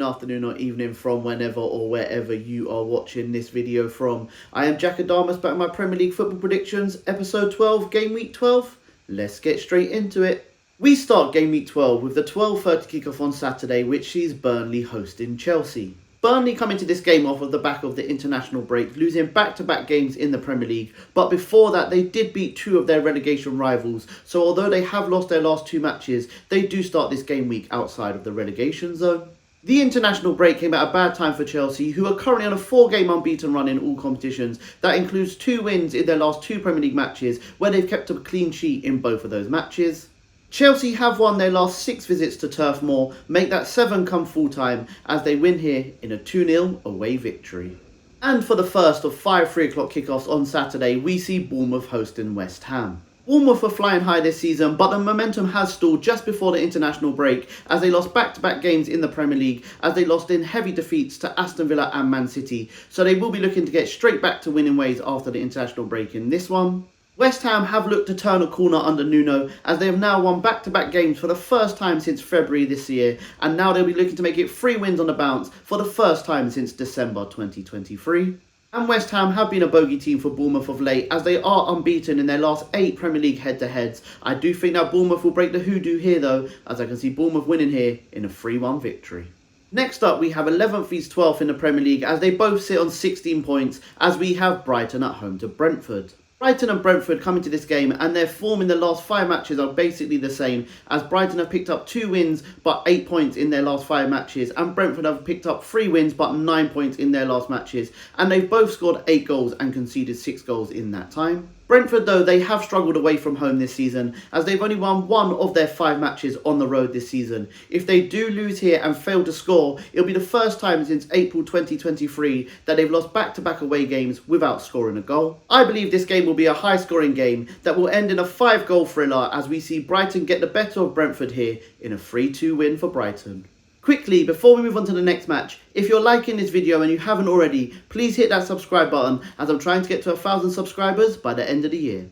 afternoon or evening from whenever or wherever you are watching this video from. I am Jack Adamas back with my Premier League football predictions, episode 12, game week 12. Let's get straight into it. We start game week 12 with the 12:30 kickoff on Saturday, which sees Burnley hosting Chelsea. Burnley come into this game off of the back of the international break, losing back-to-back games in the Premier League, but before that they did beat two of their relegation rivals, so although they have lost their last two matches, they do start this game week outside of the relegation zone. The international break came at a bad time for Chelsea, who are currently on a 4-game unbeaten run in all competitions. That includes 2 wins in their last 2 Premier League matches, where they've kept a clean sheet in both of those matches. Chelsea have won their last 6 visits to Turf Moor, make that 7 come full time as they win here in a 2-0 away victory. And for the first of 5 3 o'clock kickoffs on Saturday, we see Bournemouth hosting West Ham. Bournemouth were flying high this season, but the momentum has stalled just before the international break as they lost back-to-back games in the Premier League, as they lost in heavy defeats to Aston Villa and Man City, so they will be looking to get straight back to winning ways after the international break in this one. West Ham have looked to turn a corner under Nuno, as they have now won back-to-back games for the first time since February this year, and now they'll be looking to make it 3 wins on the bounce for the first time since December 2023. And West Ham have been a bogey team for Bournemouth of late, as they are unbeaten in their last 8 Premier League head-to-heads. I do think that Bournemouth will break the hoodoo here though, as I can see Bournemouth winning here in a 3-1 victory. Next up, we have 11th vs 12th in the Premier League, as they both sit on 16 points, as we have Brighton at home to Brentford. Brighton and Brentford come into this game, and their form in the last 5 matches are basically the same, as Brighton have picked up 2 wins but 8 points in their last 5 matches, and Brentford have picked up 3 wins but 9 points in their last matches, and they've both scored 8 goals and conceded 6 goals in that time. Brentford though, they have struggled away from home this season, as they've only won 1 of their 5 matches on the road this season. If they do lose here and fail to score, it'll be the first time since April 2023 that they've lost back-to-back away games without scoring a goal. I believe this game will be a high-scoring game that will end in a 5-goal thriller, as we see Brighton get the better of Brentford here in a 3-2 win for Brighton. Quickly, before we move on to the next match, if you're liking this video and you haven't already, please hit that subscribe button, as I'm trying to get to 1,000 subscribers by the end of the year.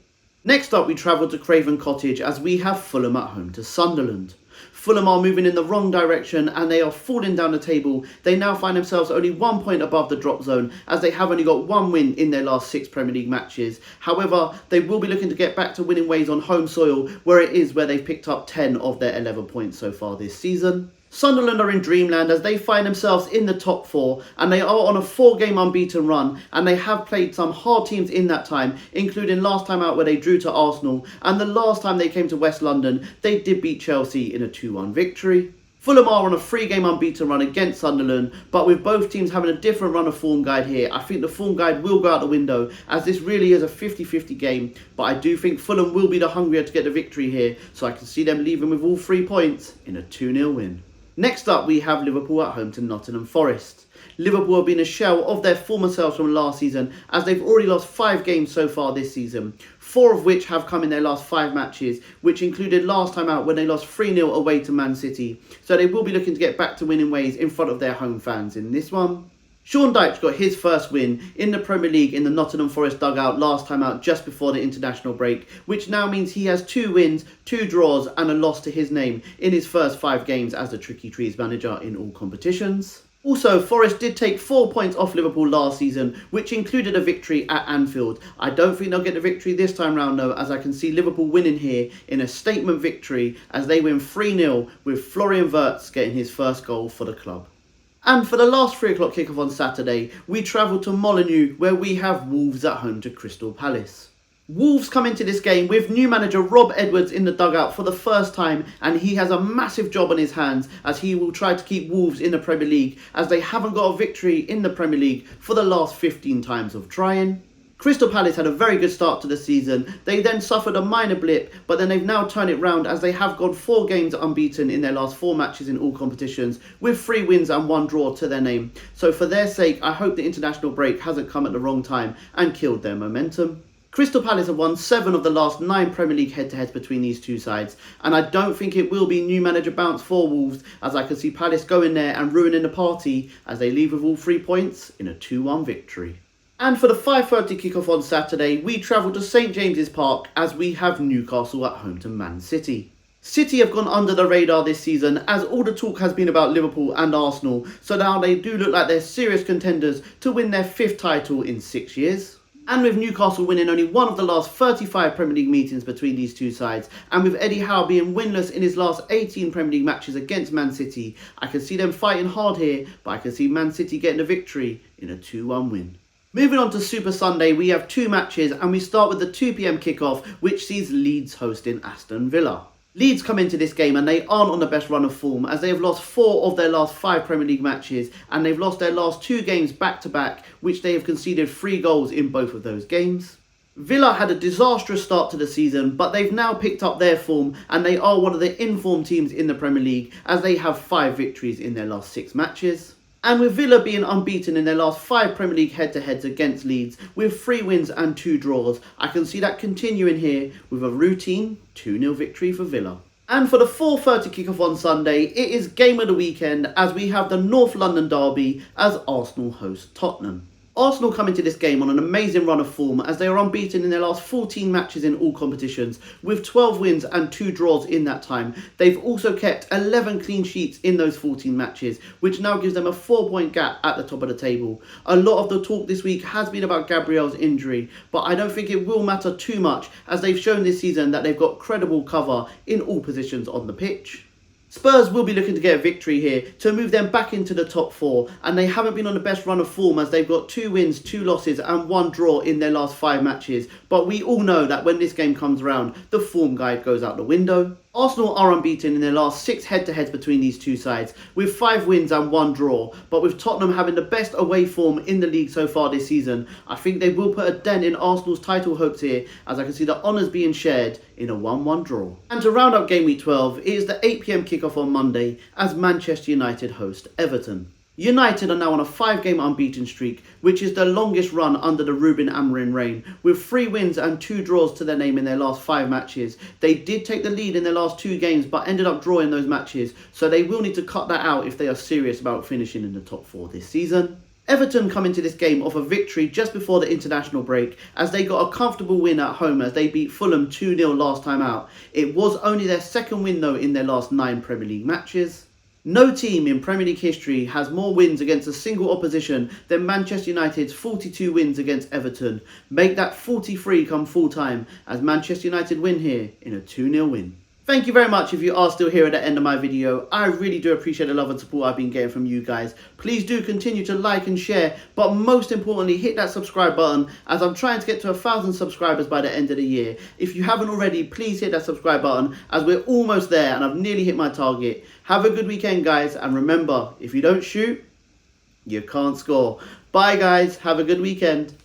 Next up, we travel to Craven Cottage, as we have Fulham at home to Sunderland. Fulham are moving in the wrong direction and they are falling down the table. They now find themselves only 1 point above the drop zone, as they have only got 1 win in their last 6 Premier League matches. However, they will be looking to get back to winning ways on home soil, where it is where they've picked up 10 of their 11 points so far this season. Sunderland are in dreamland, as they find themselves in the top 4, and they are on a 4-game unbeaten run, and they have played some hard teams in that time, including last time out where they drew to Arsenal, and the last time they came to West London they did beat Chelsea in a 2-1 victory. Fulham are on a 3-game unbeaten run against Sunderland, but with both teams having a different run of form guide here, I think the form guide will go out the window, as this really is a 50-50 game, but I do think Fulham will be the hungrier to get the victory here, so I can see them leaving with all 3 points in a 2-0 win. Next up, we have Liverpool at home to Nottingham Forest. Liverpool have been a shell of their former selves from last season, as they've already lost 5 games so far this season, 4 of which have come in their last 5 matches, which included last time out when they lost 3-0 away to Man City, so they will be looking to get back to winning ways in front of their home fans in this one. Sean Dyche got his first win in the Premier League in the Nottingham Forest dugout last time out just before the international break, which now means he has 2 wins, 2 draws and a loss to his name in his first 5 games as the Tricky Trees manager in all competitions. Also, Forest did take 4 points off Liverpool last season, which included a victory at Anfield. I don't think they'll get the victory this time round though, as I can see Liverpool winning here in a statement victory as they win 3-0 with Florian Wirtz getting his first goal for the club. And for the last 3 o'clock kickoff on Saturday, we travel to Molineux, where we have Wolves at home to Crystal Palace. Wolves come into this game with new manager Rob Edwards in the dugout for the first time, and he has a massive job on his hands, as he will try to keep Wolves in the Premier League, as they haven't got a victory in the Premier League for the last 15 times of trying. Crystal Palace had a very good start to the season. They then suffered a minor blip, but then they've now turned it round, as they have gone 4 games unbeaten in their last 4 matches in all competitions, with 3 wins and 1 draw to their name. So for their sake, I hope the international break hasn't come at the wrong time and killed their momentum. Crystal Palace have won 7 of the last 9 Premier League head-to-heads between these two sides, and I don't think it will be new manager bounce for Wolves, as I can see Palace go in there and ruining the party as they leave with all 3 points in a 2-1 victory. And for the 5:30 kickoff on Saturday, we travel to St James's Park as we have Newcastle at home to Man City. City have gone under the radar this season as all the talk has been about Liverpool and Arsenal, so now they do look like they're serious contenders to win their 5th title in 6 years. And with Newcastle winning only one of the last 35 Premier League meetings between these two sides, and with Eddie Howe being winless in his last 18 Premier League matches against Man City, I can see them fighting hard here, but I can see Man City getting a victory in a 2-1 win. Moving on to Super Sunday, we have 2 matches, and we start with the 2 PM kickoff, which sees Leeds hosting Aston Villa. Leeds come into this game and they aren't on the best run of form, as they have lost 4 of their last 5 Premier League matches, and they've lost their last 2 games back to back, which they have conceded 3 goals in both of those games. Villa had a disastrous start to the season, but they've now picked up their form and they are one of the informed teams in the Premier League, as they have 5 victories in their last 6 matches. And with Villa being unbeaten in their last 5 Premier League head-to-heads against Leeds, with 3 wins and 2 draws, I can see that continuing here with a routine 2-0 victory for Villa. And for the 4:30 kickoff on Sunday, it is game of the weekend as we have the North London derby as Arsenal host Tottenham. Arsenal come into this game on an amazing run of form as they are unbeaten in their last 14 matches in all competitions, with 12 wins and 2 draws in that time. They've also kept 11 clean sheets in those 14 matches, which now gives them a 4-point gap at the top of the table. A lot of the talk this week has been about Gabriel's injury, but I don't think it will matter too much, as they've shown this season that they've got credible cover in all positions on the pitch. Spurs will be looking to get a victory here to move them back into the top 4, and they haven't been on the best run of form as they've got 2 wins, 2 losses and 1 draw in their last 5 matches, but we all know that when this game comes around, the form guide goes out the window. Arsenal are unbeaten in their last 6 head-to-heads between these two sides, with 5 wins and 1 draw, but with Tottenham having the best away form in the league so far this season, I think they will put a dent in Arsenal's title hopes here, as I can see the honours being shared in a 1-1 draw. And to round up game week 12, it is the 8 PM kickoff on Monday as Manchester United host Everton. United are now on a 5-game unbeaten streak, which is the longest run under the Ruben Amorim reign, with 3 wins and 2 draws to their name in their last 5 matches. They did take the lead in their last 2 games, but ended up drawing those matches, so they will need to cut that out if they are serious about finishing in the top 4 this season. Everton come into this game off a victory just before the international break, as they got a comfortable win at home as they beat Fulham 2-0 last time out. It was only their 2nd win though in their last 9 Premier League matches. No team in Premier League history has more wins against a single opposition than Manchester United's 42 wins against Everton. Make that 43 come full time as Manchester United win here in a 2-0 win. Thank you very much if you are still here at the end of my video. I really do appreciate the love and support I've been getting from you guys. Please do continue to like and share, but most importantly hit that subscribe button, as I'm trying to get to 1,000 subscribers by the end of the year. If you haven't already, please hit that subscribe button, as we're almost there and I've nearly hit my target. Have a good weekend guys, and remember, if you don't shoot, you can't score. Bye guys, have a good weekend.